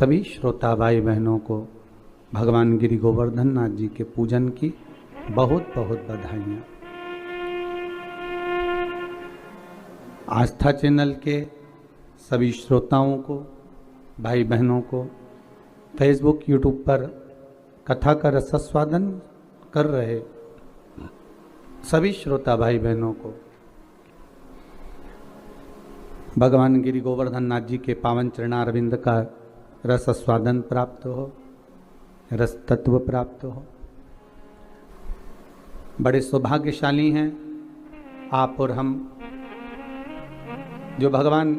सभी श्रोता भाई बहनों को भगवान गिरि गोवर्धन नाथ जी के पूजन की बहुत बहुत बधाइयाँ। आस्था चैनल के सभी श्रोताओं को, भाई बहनों को, फेसबुक यूट्यूब पर कथा का रसास्वादन कर रहे सभी श्रोता भाई बहनों को भगवान गिरि गोवर्धन नाथ जी के पावन चरणारविंद का रस स्वादन प्राप्त हो, रस तत्व प्राप्त हो। बड़े सौभाग्यशाली हैं आप और हम जो भगवान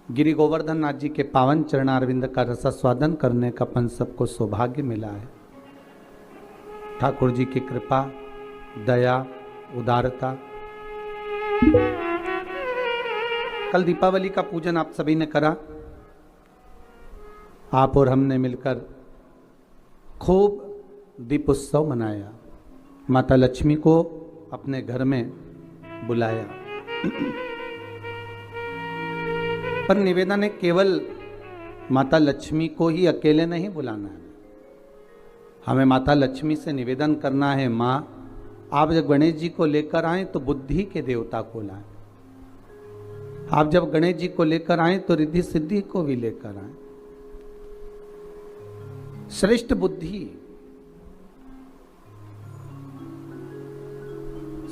गिरि गोवर्धन नाथ जी के पावन चरणारविंद का रस स्वादन करने का अपन सबको सौभाग्य मिला है। ठाकुर जी की कृपा, दया, उदारता। कल दीपावली का पूजन आप सभी ने करा। आप और हमने मिलकर खूब दीप उत्सव मनाया, माता लक्ष्मी को अपने घर में बुलाया। पर निवेदन है, केवल माता लक्ष्मी को ही अकेले नहीं बुलाना है। हमें माता लक्ष्मी से निवेदन करना है, माँ आप जब गणेश जी को लेकर आए तो बुद्धि के देवता को लाएं। आप जब गणेश जी को लेकर आए तो रिद्धि सिद्धि को भी लेकर आए। श्रेष्ठ बुद्धि,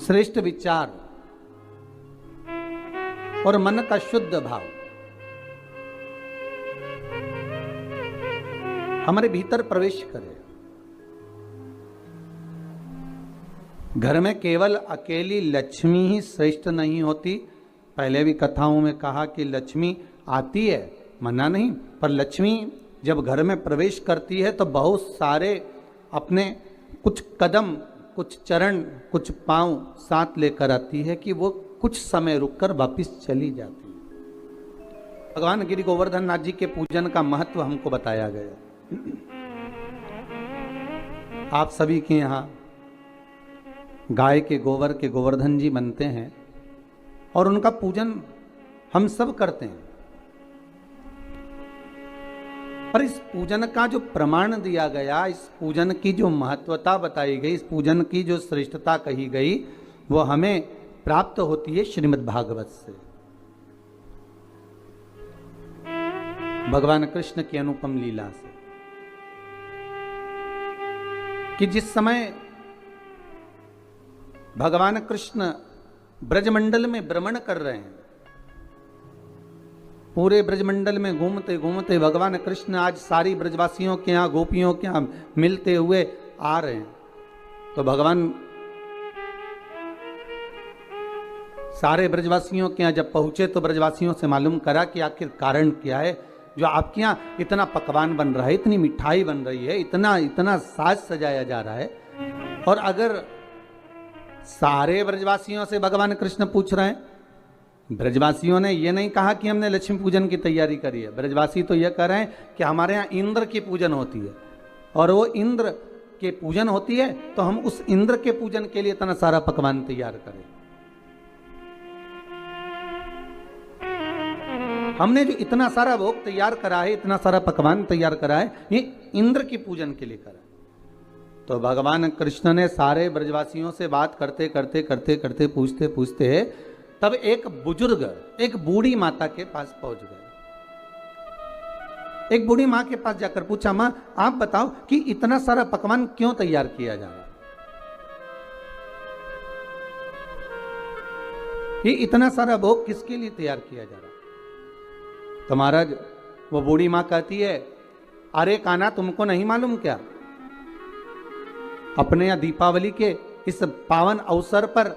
श्रेष्ठ विचार और मन का शुद्ध भाव हमारे भीतर प्रवेश करे। घर में केवल अकेली लक्ष्मी ही श्रेष्ठ नहीं होती। पहले भी कथाओं में कहा कि लक्ष्मी आती है, मना नहीं, पर लक्ष्मी जब घर में प्रवेश करती है तो बहुत सारे अपने कुछ कदम, कुछ चरण, कुछ पांव साथ लेकर आती है कि वो कुछ समय रुककर वापस चली जाती है। भगवान गिरि गोवर्धन नाथ जी के पूजन का महत्व हमको बताया गया। आप सभी के यहाँ गाय के गोबर के गोवर्धन जी बनते हैं और उनका पूजन हम सब करते हैं। पर इस पूजन का जो प्रमाण दिया गया, इस पूजन की जो महत्वता बताई गई, इस पूजन की जो श्रेष्ठता कही गई, वो हमें प्राप्त होती है श्रीमद् भागवत से। भगवान कृष्ण की अनुपम लीला से कि जिस समय भगवान कृष्ण ब्रजमंडल में भ्रमण कर रहे हैं, पूरे ब्रजमंडल में घूमते घूमते भगवान कृष्ण आज सारी ब्रजवासियों के यहाँ, गोपियों के यहाँ मिलते हुए आ रहे हैं। तो भगवान सारे ब्रजवासियों के यहाँ जब पहुंचे तो ब्रजवासियों से मालूम करा कि आखिर कारण क्या है जो आपके यहाँ इतना पकवान बन रहा है, इतनी मिठाई बन रही है, इतना इतना साज सजाया जा रहा है। और अगर सारे ब्रजवासियों से भगवान कृष्ण पूछ रहे हैं, ब्रजवासियों ने ये नहीं कहा कि हमने लक्ष्मी पूजन की तैयारी करी है। ब्रजवासी तो ये कह रहे हैं कि हमारे यहाँ इंद्र की पूजन होती है और वो इंद्र के पूजन होती है तो हम उस इंद्र के पूजन के लिए इतना सारा पकवान तैयार करें। हमने जो इतना सारा भोग तैयार करा है, इतना सारा पकवान तैयार करा है, ये इंद्र की पूजन के लिए करा। तो भगवान कृष्ण ने सारे ब्रजवासियों से बात करते करते करते करते पूछते पूछते तब एक बुजुर्ग, एक बूढ़ी माता के पास पहुंच गए। एक बूढ़ी मां के पास जाकर पूछा, मां आप बताओ कि इतना सारा पकवान क्यों तैयार किया जा रहा है? ये इतना सारा भोग किसके लिए तैयार किया जा रहा है? तो महाराज वो बूढ़ी मां कहती है, अरे कान्हा तुमको नहीं मालूम क्या, अपने यहाँ दीपावली के इस पावन अवसर पर,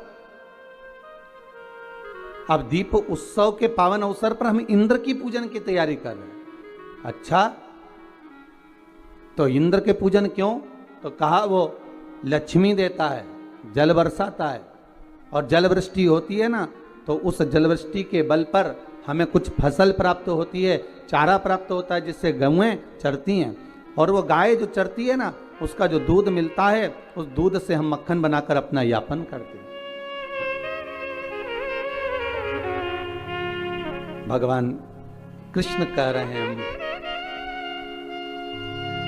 अब दीप उत्सव के पावन अवसर पर हम इंद्र की पूजन की तैयारी कर रहे हैं। अच्छा, तो इंद्र के पूजन क्यों? तो कहा वो लक्ष्मी देता है, जल बरसाता है, और जल वृष्टि होती है ना, तो उस जल वृष्टि के बल पर हमें कुछ फसल प्राप्त होती है, चारा प्राप्त होता है जिससे गौएं चरती हैं, और वो गाय जो चरती है ना, उसका जो दूध मिलता है, उस दूध से हम मक्खन बनाकर अपना यापन करते हैं। भगवान कृष्ण कह रहे हैं,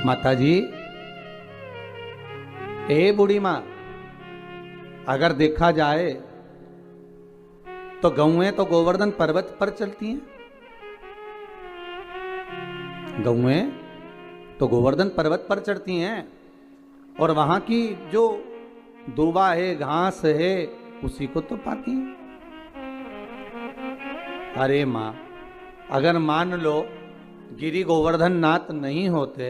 माता जी, ए बूढ़ी मां, अगर देखा जाए तो गौएं तो गोवर्धन पर्वत पर चलती हैं। गौएं तो गोवर्धन पर्वत पर चढ़ती हैं और वहां की जो दूबा है, घास है, उसी को तो पाती हैं। अरे मां, अगर मान लो गिरी गोवर्धन नाथ नहीं होते,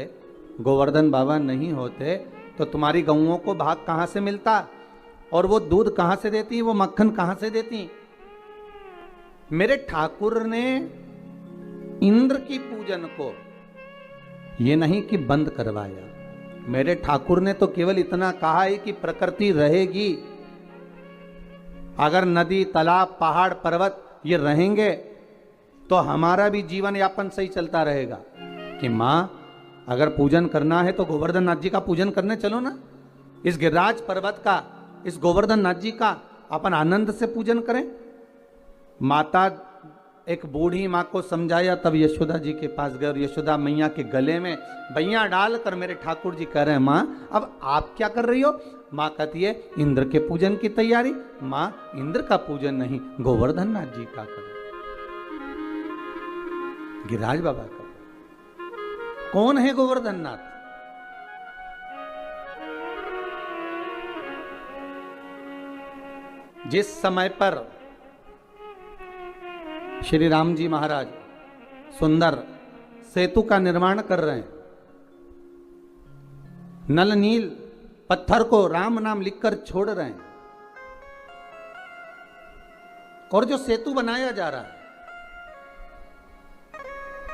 गोवर्धन बाबा नहीं होते, तो तुम्हारी गौओं को भाग कहां से मिलता, और वो दूध कहां से देती, वो मक्खन कहां से देती। मेरे ठाकुर ने इंद्र की पूजन को ये नहीं कि बंद करवाया, मेरे ठाकुर ने तो केवल इतना कहा है कि प्रकृति रहेगी। अगर नदी, तालाब, पहाड़, पर्वत ये रहेंगे तो हमारा भी जीवन यापन सही चलता रहेगा। कि मां, अगर पूजन करना है तो गोवर्धन नाथ जी का पूजन करने चलो ना, इस गिरिराज पर्वत का, इस गोवर्धन नाथ जी का अपन आनंद से पूजन करें। माता एक बूढ़ी माँ को समझाया, तब यशोदा जी के पास गए और यशोदा मैया के गले में बैया डालकर मेरे ठाकुर जी कह रहे हैं, माँ अब आप क्या कर रही हो। माँ कहती है, इंद्र के पूजन की तैयारी। माँ, इंद्र का पूजन नहीं, गोवर्धन नाथ जी का कर, गिरिराज बाबा का। कौन है गोवर्धन नाथ? जिस समय पर श्री राम जी महाराज सुंदर सेतु का निर्माण कर रहे हैं, नल नील पत्थर को राम नाम लिखकर छोड़ रहे हैं, और जो सेतु बनाया जा रहा है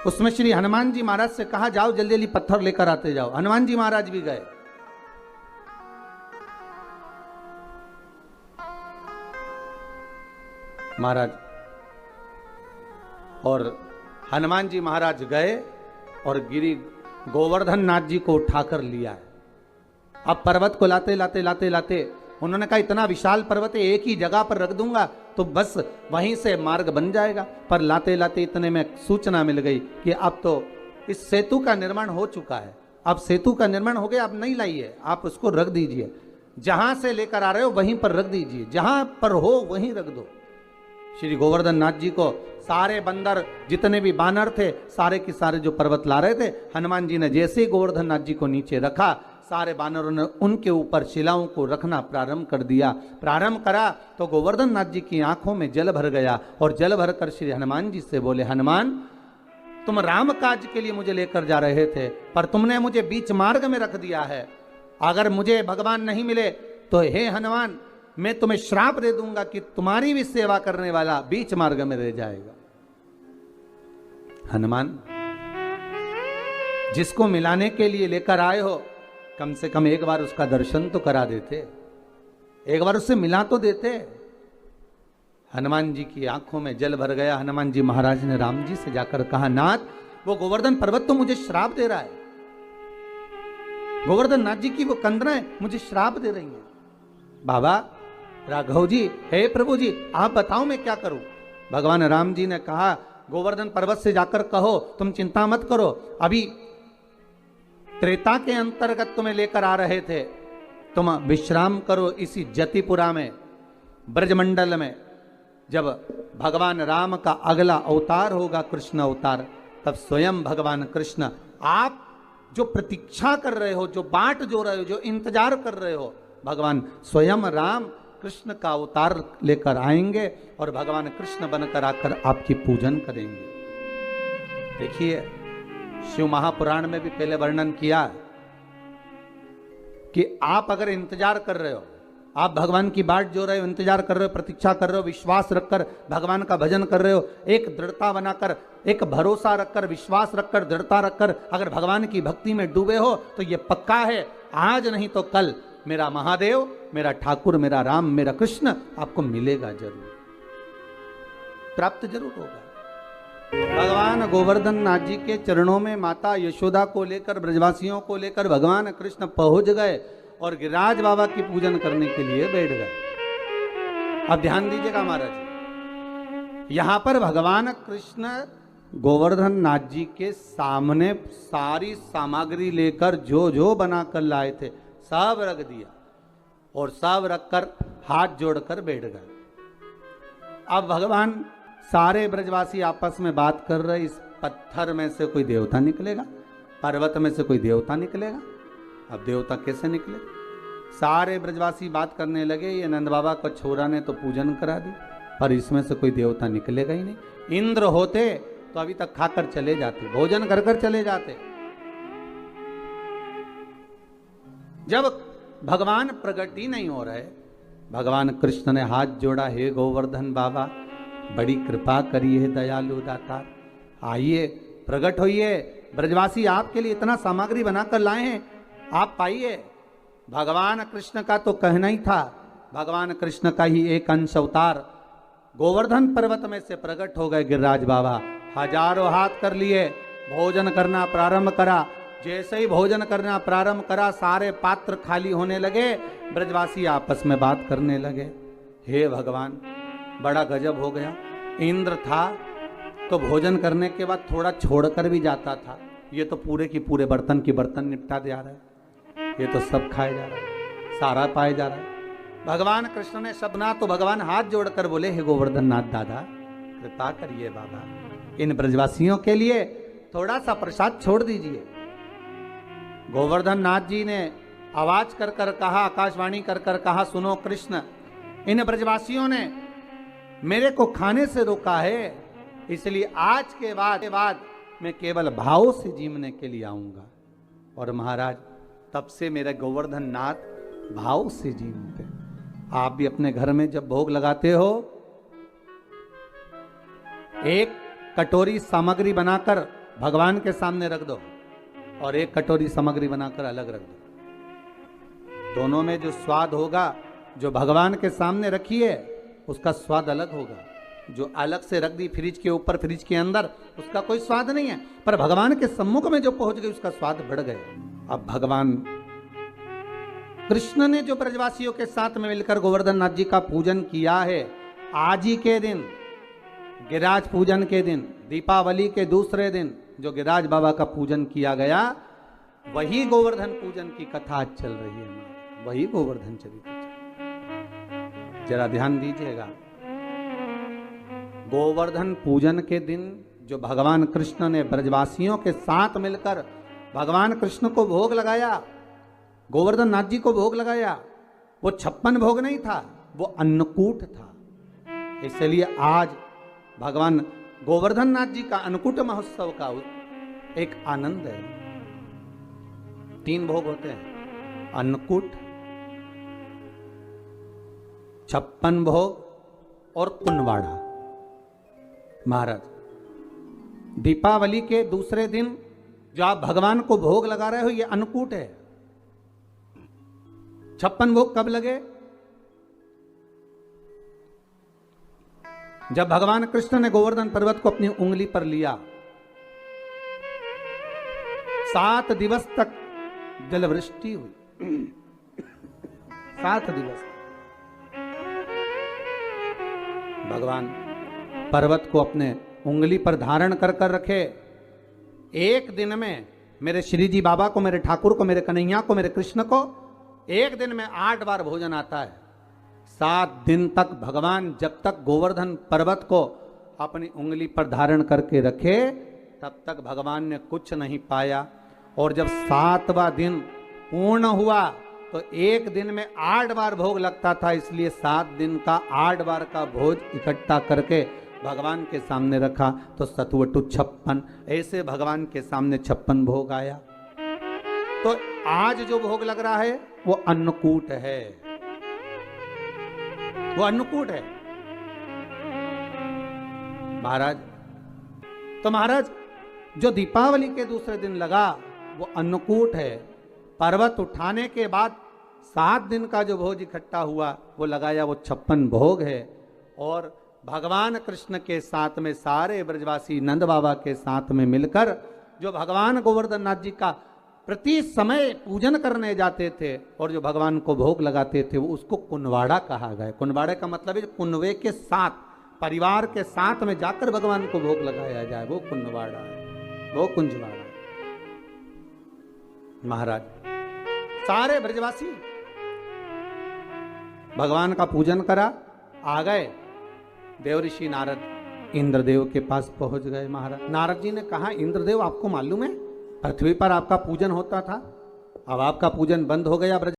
उसमें श्री हनुमान जी महाराज से कहा, जाओ जल्दी जल्दी पत्थर लेकर आते जाओ। हनुमान जी महाराज भी गए। महाराज और हनुमान जी महाराज गए और गिरी गोवर्धन नाथ जी को उठाकर लिया है। अब पर्वत को लाते लाते लाते लाते उन्होंने कहा, इतना विशाल पर्वत है, एक ही जगह पर रख दूंगा तो बस वहीं से मार्ग बन जाएगा। पर लाते लाते इतने में सूचना मिल गई कि अब तो इस सेतु का निर्माण हो चुका है, अब सेतु का निर्माण हो गया, अब नहीं लाइए, आप उसको रख दीजिए, जहां से लेकर आ रहे हो वहीं पर रख दीजिए, जहां पर हो वहीं रख दो। श्री गोवर्धन नाथ जी को सारे बंदर, जितने भी बानर थे, सारे के सारे जो पर्वत ला रहे थे, हनुमान जी ने जैसे ही गोवर्धन नाथ जी को नीचे रखा, सारे बानरों ने उनके ऊपर शिलाओं को रखना प्रारंभ कर दिया। प्रारंभ करा तो गोवर्धन नाथ जी की आंखों में जल भर गया और जल भरकर श्री हनुमान जी से बोले, हनुमान, तुम राम काज के लिए मुझे लेकर जा रहे थे, पर तुमने मुझे बीच मार्ग में रख दिया है। अगर मुझे भगवान नहीं मिले तो हे हनुमान, मैं तुम्हें श्राप दे दूंगा कि तुम्हारी भी सेवा करने वाला बीच मार्ग में रह जाएगा। हनुमान, जिसको मिलाने के लिए लेकर आए हो, कम से कम एक बार उसका दर्शन तो करा देते, एक बार उससे मिला तो देते। हनुमान जी की आंखों में जल भर गया। हनुमान जी महाराज ने राम जी से जाकर कहा, नाथ, वो गोवर्धन पर्वत तो मुझे श्राप दे रहा है, गोवर्धन नाथ जी की वो कंदराएं मुझे श्राप दे रही हैं। बाबा राघव जी, हे प्रभु जी, आप बताओ मैं क्या करूं। भगवान राम जी ने कहा, गोवर्धन पर्वत से जाकर कहो, तुम चिंता मत करो, अभी त्रेता के अंतर्गत तुम्हें लेकर आ रहे थे, तुम विश्राम करो इसी जतिपुरा में, ब्रजमंडल में। जब भगवान राम का अगला अवतार होगा, कृष्ण अवतार, तब स्वयं भगवान कृष्ण, आप जो प्रतीक्षा कर रहे हो, जो बाट जो रहे हो, जो इंतजार कर रहे हो, भगवान स्वयं राम कृष्ण का अवतार लेकर आएंगे और भगवान कृष्ण बनकर आकर आपकी पूजन करेंगे। देखिए, शिव महापुराण में भी पहले वर्णन किया कि आप अगर इंतजार कर रहे हो, आप भगवान की बाट जो रहे हो, इंतजार कर रहे हो, प्रतीक्षा कर रहे हो, विश्वास रखकर भगवान का भजन कर रहे हो, एक दृढ़ता बनाकर, एक भरोसा रखकर, विश्वास रखकर, दृढ़ता रखकर अगर भगवान की भक्ति में डूबे हो, तो ये पक्का है, आज नहीं तो कल मेरा महादेव, मेरा ठाकुर, मेरा राम, मेरा कृष्ण आपको मिलेगा जरूर, प्राप्त जरूर होगा। भगवान गोवर्धन नाथ जी के चरणों में माता यशोदा को लेकर, ब्रजवासियों को लेकर भगवान कृष्ण पहुंच गए और गिरिराज बाबा की पूजन करने के लिए बैठ गए। अब ध्यान दीजिएगा महाराज, यहां पर भगवान कृष्ण गोवर्धन नाथ जी के सामने सारी सामग्री लेकर जो जो बनाकर लाए थे सब रख दिया और सब रखकर हाथ जोड़कर बैठ गए। अब भगवान सारे ब्रजवासी आपस में बात कर रहे, इस पत्थर में से कोई देवता निकलेगा, पर्वत में से कोई देवता निकलेगा। अब देवता कैसे निकले? सारे ब्रजवासी बात करने लगे, ये नंद बाबा को छोरा ने तो पूजन करा दी, पर इसमें से कोई देवता निकलेगा ही नहीं। इंद्र होते तो अभी तक खाकर चले जाते, भोजन कर कर चले जाते। जब भगवान प्रकट ही नहीं हो रहे, भगवान कृष्ण ने हाथ जोड़ा, हे गोवर्धन बाबा बड़ी कृपा करिए दयालु दाता, आइए प्रकट होइए, ब्रजवासी आपके लिए इतना सामग्री बनाकर लाए हैं, आप पाइए। भगवान कृष्ण का तो कहना ही था, भगवान कृष्ण का ही एक अंश अवतार गोवर्धन पर्वत में से प्रकट हो गए गिरिराज बाबा। हजारों हाथ कर लिए, भोजन करना प्रारंभ करा। जैसे ही भोजन करना प्रारंभ करा, सारे पात्र खाली होने लगे, ब्रजवासी आपस में बात करने लगे। हे भगवान, बड़ा गजब हो गया। इंद्र था तो भोजन करने के बाद थोड़ा छोड़कर भी जाता था, ये तो पूरे की पूरे बर्तन की बर्तन निपटा दे रहा है, ये तो सब खाया जा रहा है, सारा पाया जा रहा है। भगवान कृष्ण ने सबना तो भगवान हाथ जोड़कर बोले, हे गोवर्धन नाथ दादा कृपा करिए बाबा, इन ब्रजवासियों के लिए थोड़ा सा प्रसाद छोड़ दीजिए। गोवर्धन नाथ जी ने आवाज कर कर कहा, आकाशवाणी कर कर कहा, सुनो कृष्ण, इन ब्रजवासियों ने मेरे को खाने से रोका है, इसलिए आज के बाद मैं केवल भाव से जीवने के लिए आऊंगा। और महाराज तब से मेरे गोवर्धन नाथ भाव से जीवते। आप भी अपने घर में जब भोग लगाते हो, एक कटोरी सामग्री बनाकर भगवान के सामने रख दो और एक कटोरी सामग्री बनाकर अलग रख दो। दोनों में जो स्वाद होगा, जो भगवान के सामने रखी है उसका स्वाद अलग होगा, जो अलग से रख दी फ्रिज के ऊपर फ्रिज के अंदर उसका कोई स्वाद नहीं है, पर भगवान के सम्मुख में जो पहुंच गई उसका स्वाद बढ़ गया। अब भगवान कृष्ण ने जो ब्रजवासियों के साथ में मिलकर गोवर्धन नाथ जी का पूजन किया है, आज ही के दिन गिरिराज पूजन के दिन, दीपावली के दूसरे दिन जो गिरिराज बाबा का पूजन किया गया, वही गोवर्धन पूजन की कथा आज चल रही है, वही गोवर्धन चरित्र। जरा ध्यान दीजिएगा, गोवर्धन पूजन के दिन जो भगवान कृष्ण ने ब्रजवासियों के साथ मिलकर भगवान कृष्ण को भोग लगाया, गोवर्धन नाथ जी को भोग लगाया, वो 56 भोग नहीं था, वो अन्नकूट था। इसलिए आज भगवान गोवर्धन नाथ जी का अन्नकूट महोत्सव का एक आनंद है। 3 भोग होते हैं, अन्नकूट, 56 भोग और कुनवाड़ा। महाराज दीपावली के दूसरे दिन जो आप भगवान को भोग लगा रहे हो, ये अन्नकूट है। 56 भोग कब लगे? जब भगवान कृष्ण ने गोवर्धन पर्वत को अपनी उंगली पर लिया, 7 दिवस तक जलवृष्टि हुई। 7 दिवस भगवान पर्वत को अपने उंगली पर धारण कर कर रखे। एक दिन में मेरे श्री जी बाबा को, मेरे ठाकुर को, मेरे कन्हैया को, मेरे कृष्ण को एक दिन में 8 बार भोजन आता है। 7 दिन तक भगवान जब तक गोवर्धन पर्वत को अपनी उंगली पर धारण करके रखे, तब तक भगवान ने कुछ नहीं पाया। और जब 7वां दिन पूर्ण हुआ तो एक दिन में 8 बार भोग लगता था, इसलिए 7 दिन का 8 बार का भोज इकट्ठा करके भगवान के सामने रखा, तो सतवटु 56, ऐसे भगवान के सामने 56 भोग आया। तो आज जो भोग लग रहा है वो अन्नकूट है, वो अन्नकूट है महाराज। तो महाराज जो दीपावली के दूसरे दिन लगा वो अन्नकूट है। पर्वत उठाने के बाद 7 दिन का जो भोज इकट्ठा हुआ वो लगाया, वो 56 भोग है। और भगवान कृष्ण के साथ में सारे ब्रजवासी नंद बाबा के साथ में मिलकर जो भगवान गोवर्धन नाथ जी का प्रति समय पूजन करने जाते थे और जो भगवान को भोग लगाते थे, वो उसको कुनवाड़ा कहा गया। कुनवाड़े का मतलब है कुनवे के साथ, परिवार के साथ में जाकर भगवान को भोग लगाया जाए, वो कुंजवाड़ा है, वो कुंजवाड़ा है। महाराज सारे ब्रजवासी भगवान का पूजन करा, आ गए। देवऋषि नारद इंद्रदेव के पास पहुंच गए। महाराज नारद जी ने कहा, इंद्रदेव आपको मालूम है पृथ्वी पर आपका पूजन होता था, अब आपका पूजन बंद हो गया।